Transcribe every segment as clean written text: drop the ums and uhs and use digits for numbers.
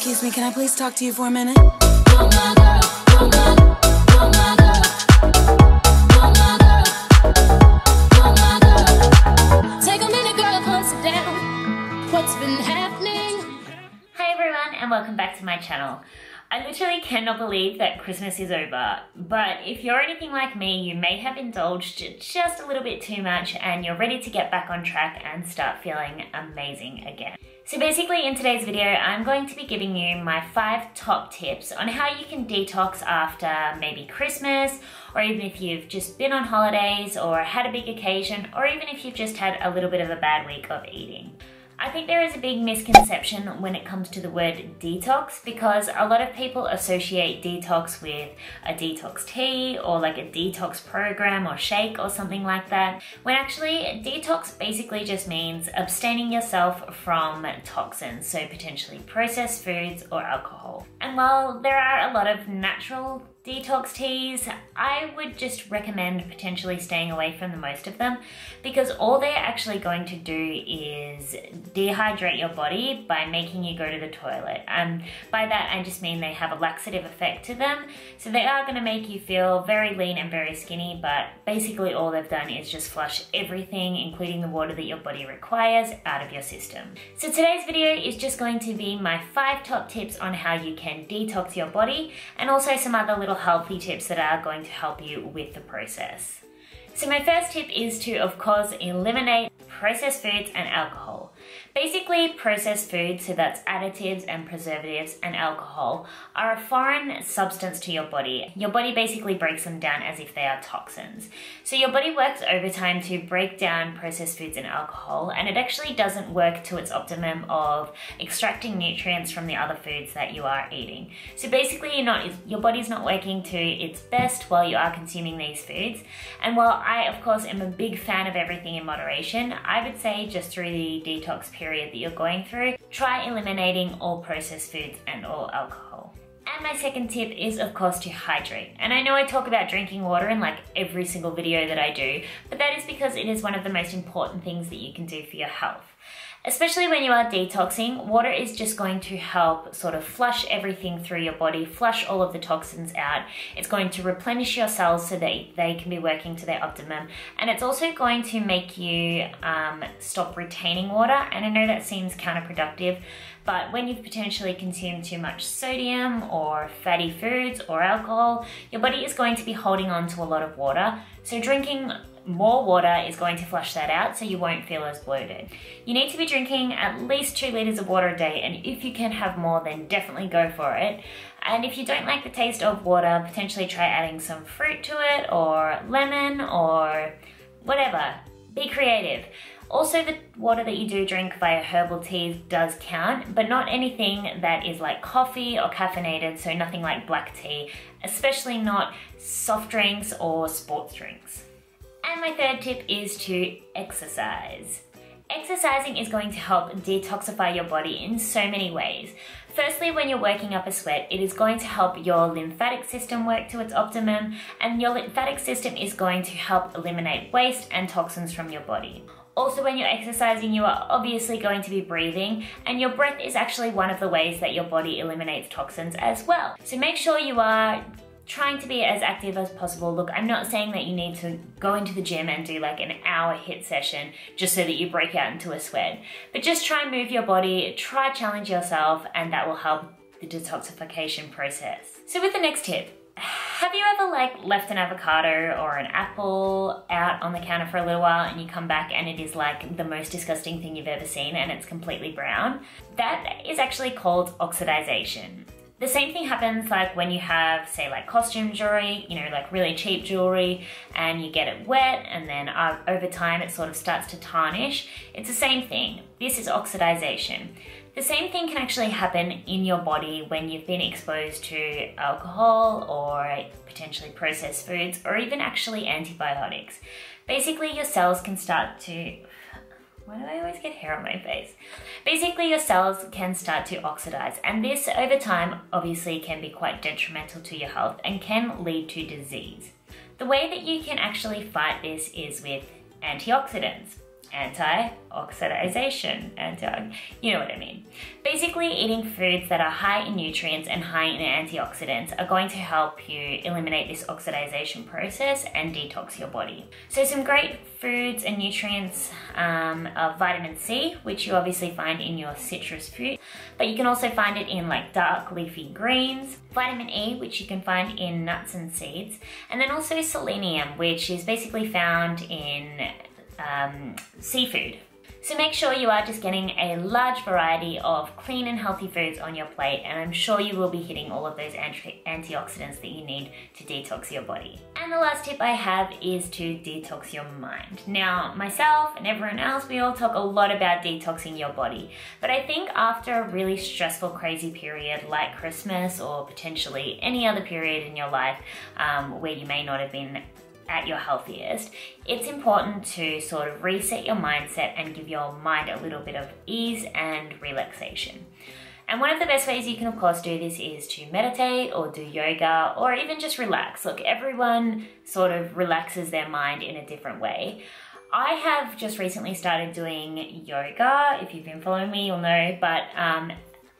Excuse me, can I please talk to you for a minute? Take a minute, girl, come sit down. What's been happening? Hi everyone and welcome back to my channel. I literally cannot believe that Christmas is over, but if you're anything like me, you may have indulged just a little bit too much and you're ready to get back on track and start feeling amazing again. So basically in today's video, I'm going to be giving you my 5 top tips on how you can detox after maybe Christmas, or even if you've just been on holidays or had a big occasion, or even if you've just had a little bit of a bad week of eating. I think there is a big misconception when it comes to the word detox, because a lot of people associate detox with a detox tea or like a detox program or shake or something like that, when actually detox basically just means abstaining yourself from toxins, so potentially processed foods or alcohol. And while there are a lot of natural detox teas, I would just recommend potentially staying away from the most of them, because all they're actually going to do is dehydrate your body by making you go to the toilet. By that I just mean they have a laxative effect to them, so they are going to make you feel very lean and very skinny, but basically all they've done is just flush everything, including the water that your body requires, out of your system. So today's video is just going to be my 5 top tips on how you can detox your body, and also some other little healthy tips that are going to help you with the process. So my first tip is to, of course, eliminate processed foods and alcohol. Basically, processed foods, so that's additives and preservatives and alcohol, are a foreign substance to your body. Your body basically breaks them down as if they are toxins. So your body works overtime to break down processed foods and alcohol, and it actually doesn't work to its optimum of extracting nutrients from the other foods that you are eating. So basically your body's not working to its best while you are consuming these foods. And while I, of course, am a big fan of everything in moderation, I would say just through the detox period that you're going through, try eliminating all processed foods and all alcohol. And my second tip is, of course, to hydrate. And I know I talk about drinking water in like every single video that I do, but that is because it is one of the most important things that you can do for your health. Especially when you are detoxing, water is just going to help sort of flush everything through your body, flush all of the toxins out. It's going to replenish your cells so that they can be working to their optimum. And it's also going to make you stop retaining water. And I know that seems counterproductive, but when you've potentially consumed too much sodium or fatty foods or alcohol, your body is going to be holding on to a lot of water. So drinking more water is going to flush that out, so you won't feel as bloated. You need to be drinking at least 2 liters of water a day, and if you can have more, then definitely go for it. And if you don't like the taste of water, potentially try adding some fruit to it, or lemon, or whatever. Be creative. Also, the water that you do drink via herbal teas does count, but not anything that is like coffee or caffeinated, so nothing like black tea, especially not soft drinks or sports drinks. And my third tip is to exercise. Exercising is going to help detoxify your body in so many ways. Firstly, when you're working up a sweat, it is going to help your lymphatic system work to its optimum, and your lymphatic system is going to help eliminate waste and toxins from your body. Also, when you're exercising, you are obviously going to be breathing, and your breath is actually one of the ways that your body eliminates toxins as well. So make sure you are trying to be as active as possible. Look, I'm not saying that you need to go into the gym and do like an hour HIIT session just so that you break out into a sweat, but just try and move your body, try challenge yourself, and that will help the detoxification process. So with the next tip, have you ever like left an avocado or an apple out on the counter for a little while and you come back and it is like the most disgusting thing you've ever seen and it's completely brown? That is actually called oxidization. The same thing happens like when you have, say, like costume jewelry, you know, like really cheap jewelry, and you get it wet and then over time it sort of starts to tarnish. It's the same thing. This is oxidization. The same thing can actually happen in your body when you've been exposed to alcohol or potentially processed foods or even actually antibiotics. Basically, your cells can start to... Why do I always get hair on my face? Basically, your cells can start to oxidize, and this over time obviously can be quite detrimental to your health and can lead to disease. The way that you can actually fight this is with antioxidants. antioxidation, you know what I mean. Basically, eating foods that are high in nutrients and high in antioxidants are going to help you eliminate this oxidation process and detox your body. So some great foods and nutrients are vitamin C, which you obviously find in your citrus fruit, but you can also find it in like dark leafy greens, vitamin E, which you can find in nuts and seeds, and then also selenium, which is basically found in seafood. So make sure you are just getting a large variety of clean and healthy foods on your plate, and I'm sure you will be hitting all of those antioxidants that you need to detox your body. And the last tip I have is to detox your mind. Now, myself and everyone else, we all talk a lot about detoxing your body, but I think after a really stressful, crazy period like Christmas or potentially any other period in your life where you may not have been at your healthiest, it's important to sort of reset your mindset and give your mind a little bit of ease and relaxation. And one of the best ways you can of course do this is to meditate or do yoga or even just relax. Look, everyone sort of relaxes their mind in a different way. I have just recently started doing yoga. If you've been following me, you'll know, but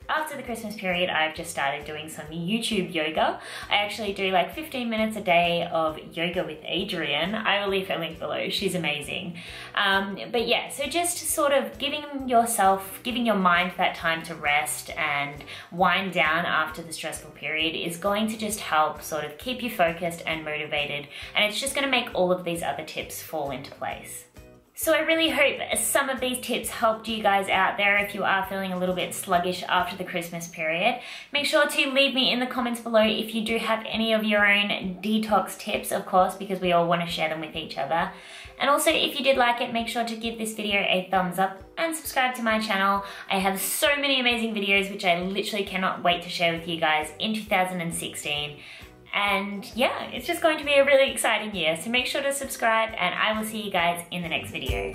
after the Christmas period, I've just started doing some YouTube yoga. I actually do like 15 minutes a day of yoga with Erin. I will leave her link below. She's amazing. But yeah, so just sort of giving your mind that time to rest and wind down after the stressful period is going to just help sort of keep you focused and motivated. And it's just going to make all of these other tips fall into place. So I really hope some of these tips helped you guys out there if you are feeling a little bit sluggish after the Christmas period. Make sure to leave me in the comments below if you do have any of your own detox tips, of course, because we all want to share them with each other. And also, if you did like it, make sure to give this video a thumbs up and subscribe to my channel. I have so many amazing videos which I literally cannot wait to share with you guys in 2016. And yeah, it's just going to be a really exciting year. So make sure to subscribe and I will see you guys in the next video.